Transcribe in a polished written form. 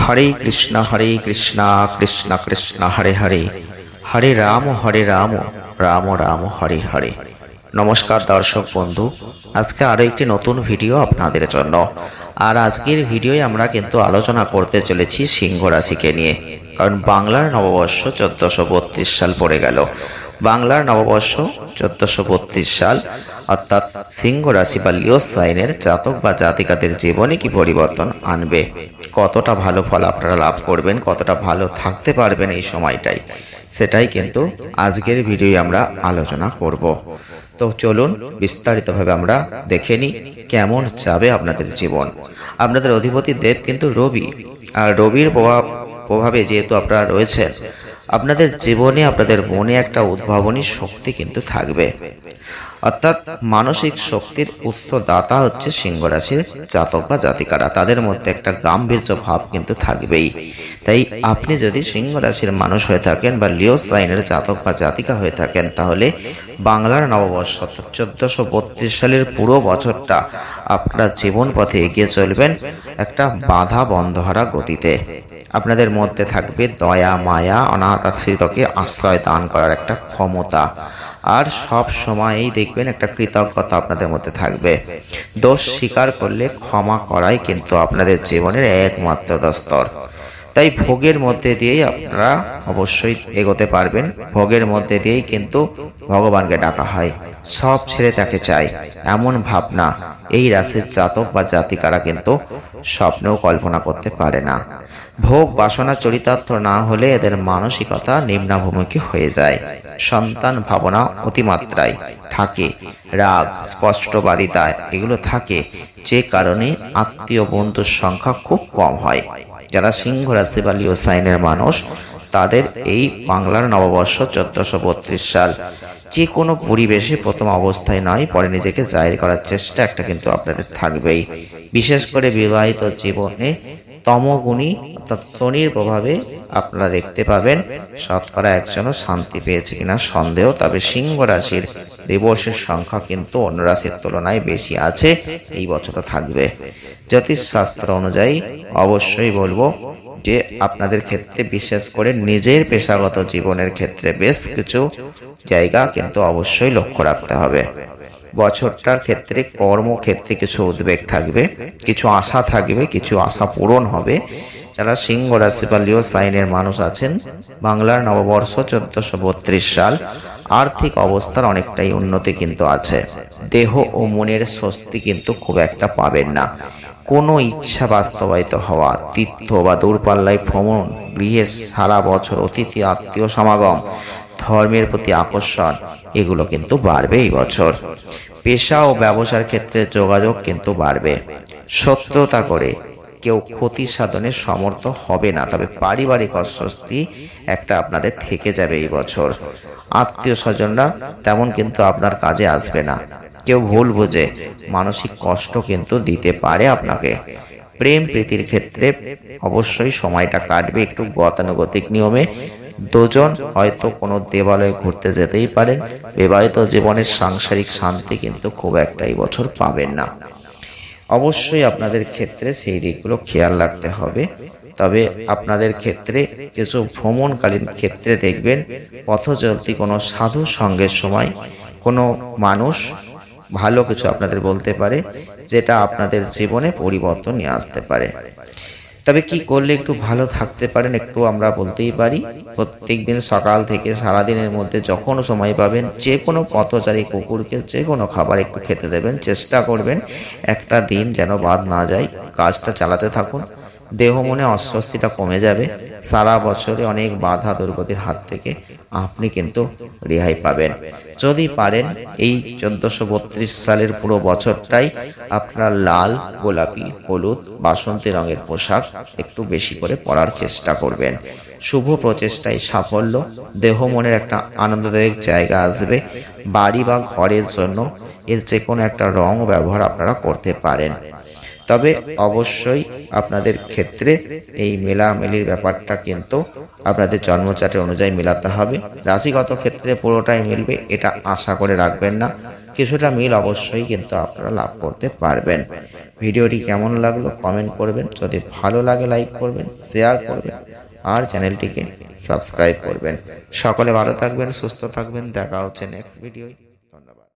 হরে কৃষ্ণ কৃষ্ণ কৃষ্ণ হরে হরে, হরে রাম রাম রাম হরে হরে। নমস্কার দর্শক বন্ধু, আজকে আরো একটি নতুন ভিডিও আপনাদের জন্য। আর আজকের ভিডিওয় আমরা কিন্তু আলোচনা করতে চলেছি সিংহ রাশিকে নিয়ে। কারণ বাংলার নববর্ষ 1432 সাল পড়ে গেল। বাংলার নববর্ষ 1432 সাল, অর্থাৎ সিংহ রাশি বা লিও সাইনের জাতক বা জাতিকাদের জীবনে কি পরিবর্তন আনবে, কতটা ভালো ফল আপনারা লাভ করবেন, কতটা ভালো থাকতে পারবেন এই সময়টাই, সেটাই কিন্তু আজকের ভিডিওয়ে আমরা আলোচনা করব। তো চলুন বিস্তারিতভাবে আমরা দেখে নিই কেমন যাবে আপনাদের জীবন। আপনাদের অধিপতি দেব কিন্তু রবি, আর রবির প্রভাবে যেহেতু আপনারা রয়েছেন, আপনাদের জীবনে আপনাদের মনে একটা উদ্ভাবনী শক্তি কিন্তু থাকবে। অর্থাৎ মানসিক শক্তির উৎসদাতা হচ্ছে সিংহ রাশির জাতক বা জাতিকারা। তাদের মধ্যে একটা গাম্ভীর্য ভাব কিন্তু থাকবেই। তাই আপনি যদি সিংহ রাশির মানুষ হয়ে থাকেন বা লিও সাইনের জাতক বা জাতিকা হয়ে থাকেন, তাহলে বাংলার নববর্ষ 1432 সালের পুরো বছরটা আপনার জীবন পথে এগিয়ে চলবেন একটা বাধা বন্ধহারা গতিতে। আপনাদের মধ্যে থাকবে দয়া মায়া, অনাথ আশ্রিতকে আশ্রয় দান করার একটা ক্ষমতা, আর সব সময়ই দেখবেন একটা কৃতজ্ঞতা আপনাদের মধ্যে থাকবে। দোষ স্বীকার করলে ক্ষমা করাই কিন্তু আপনাদের জীবনের একমাত্র দস্তর। তাই ভোগের মধ্যে দিয়েই আপনারা অবশ্যই এগোতে পারবেন। ভোগের মধ্যে দিয়েই কিন্তু ভগবানকে ডাকা হয়, সব ছেড়ে তাকে চাই, এমন ভাবনা এই রাশির জাতক বা জাতিকারা কিন্তু স্বপ্নেও কল্পনা করতে পারে না। ভোগ বাসনা চরিতার্থ না হলে এদের মানসিকতা নিম্নাভিমুখী হয়ে যায়। সন্তান ভাবনা অতিমাত্রায় থাকে, রাগ স্পষ্টবাদিতা এগুলো থাকে, যে কারণে আত্মীয় বন্ধুর সংখ্যা খুব কম হয়। যারা সিংহ রাশি বা লিও সাইনের মানুষ, তাদের এই বাংলার নববর্ষ 1432 সাল যে কোনো পরিবেশে প্রথম অবস্থায় নয়, পরে নিজেকে জাহির করার চেষ্টা একটা কিন্তু আপনাদের থাকবেই। বিশেষ করে বিবাহিত জীবনে তমগুণী অর্থাৎ শনির প্রভাবে আপনারা দেখতে পাবেন শতকরা একজনও শান্তি পেয়েছে কিনা সন্দেহ। তবে সিংহ রাশির দিবসের সংখ্যা কিন্তু অন্য রাশির তুলনায় বেশি আছে, এই বছরও থাকবে। জ্যোতিষশাস্ত্র অনুযায়ী অবশ্যই বলবো যে আপনাদের ক্ষেত্রে, বিশেষ করে নিজের পেশাগত জীবনের ক্ষেত্রে বেশ কিছু জায়গা কিন্তু অবশ্যই লক্ষ্য রাখতে হবে। বছরটার ক্ষেত্রে কর্মক্ষেত্রে কিছু উদ্বেগ থাকবে, কিছু আশা থাকবে, কিছু আশা পূরণ হবে। যারা সিংহ রাশি বা লিও সাইনের মানুষ আছেন, বাংলার নববর্ষ 1432 সাল আর্থিক অবস্থার অনেকটাই উন্নতি কিন্তু আছে। দেহ ও মনের স্বস্তি কিন্তু খুব একটা পাবেন না। কোনো ইচ্ছা বাস্তবায়িত হওয়া, তীর্থ বা দূরপাল্লায় ভ্রমণ, গৃহে সারা বছর অতিথি আত্মীয় সমাগম, ধর্মের প্রতি আকর্ষণ এগুলো কিন্তু বাড়বে এই বছর। পেশা ও ব্যবসার ক্ষেত্রে যোগাযোগ কিন্তু বাড়বে। শত্রুতা করে কেউ ক্ষতি সাধনে সমর্থ হবে না, তবে পারিবারিক অস্বস্তি একটা আপনাদের থেকে যাবে এই বছর। আত্মীয় স্বজনরা তেমন কিন্তু আপনার কাজে আসবে না। কেউ ভুল বুঝে মানসিক কষ্ট কিন্তু দিতে পারে আপনাকে। প্রেম প্রীতির ক্ষেত্রে অবশ্যই সময়টা কাটবে একটু গতানুগতিক নিয়মে। দুজন হয়তো কোনো দেবালয়ে ঘুরতে যেতেই পারেন। বিবাহিত জীবনের সাংসারিক শান্তি কিন্তু খুব একটা এই বছর পাবেন না। অবশ্যই আপনাদের ক্ষেত্রে সেই দিকগুলো খেয়াল রাখতে হবে। তবে আপনাদের ক্ষেত্রে কিছু ভ্রমণকালীন ক্ষেত্রে দেখবেন পথচলতি কোনো সাধু সঙ্গের সময় কোনো মানুষ ভালো কিছু আপনাদের বলতে পারে, যেটা আপনাদের জীবনে পরিবর্তন নিয়ে আসতে পারে। তবে কি করলে একটু ভালো থাকতে পারেন একটু আমরা বলতেই পারি। প্রত্যেক দিন সকাল থেকে সারাদিনের মধ্যে যখন সময় পাবেন, যে কোনো পথচারী কুকুরকে যে কোনো খাবার একটু খেতে দেবেন। চেষ্টা করবেন একটা দিন যেন বাদ না যায়, কাজটা চালাতে থাকুন। দেহ মনে অস্বস্তিটা কমে যাবে। সারা বছরে অনেক বাধা দুর্গতির হাত থেকে আপনি কিন্তু রেহাই পাবেন। যদি পারেন এই 1432 সালের পুরো বছরটাই আপনারা লাল, গোলাপি, হলুদ, বাসন্তী রঙের পোশাক একটু বেশি করে পরার চেষ্টা করবেন। শুভ প্রচেষ্টায় সাফল্য, দেহ মনের একটা আনন্দদায়ক জায়গা আসবে। বাড়ি বা ঘরের জন্য এর যে কোনো একটা রং ব্যবহার আপনারা করতে পারেন। তবে অবশ্যই আপনাদের ক্ষেত্রে এই মেলামেলির ব্যাপারটা কিন্তু আপনাদের জন্মচার্ট অনুযায়ী মেলাতে হবে। রাশিগত ক্ষেত্রে পুরোটাই মিলবে এটা আশা করে রাখবেন না। কিছুটা মিল অবশ্যই কিন্তু আপনারা লাভ করতে পারবেন। ভিডিওটি কেমন লাগলো কমেন্ট করবেন, যদি ভালো লাগে লাইক করবেন, শেয়ার করবেন আর চ্যানেলটিকে সাবস্ক্রাইব করবেন। সকলে ভালো থাকবেন, সুস্থ থাকবেন, দেখা হচ্ছে নেক্সট ভিডিও।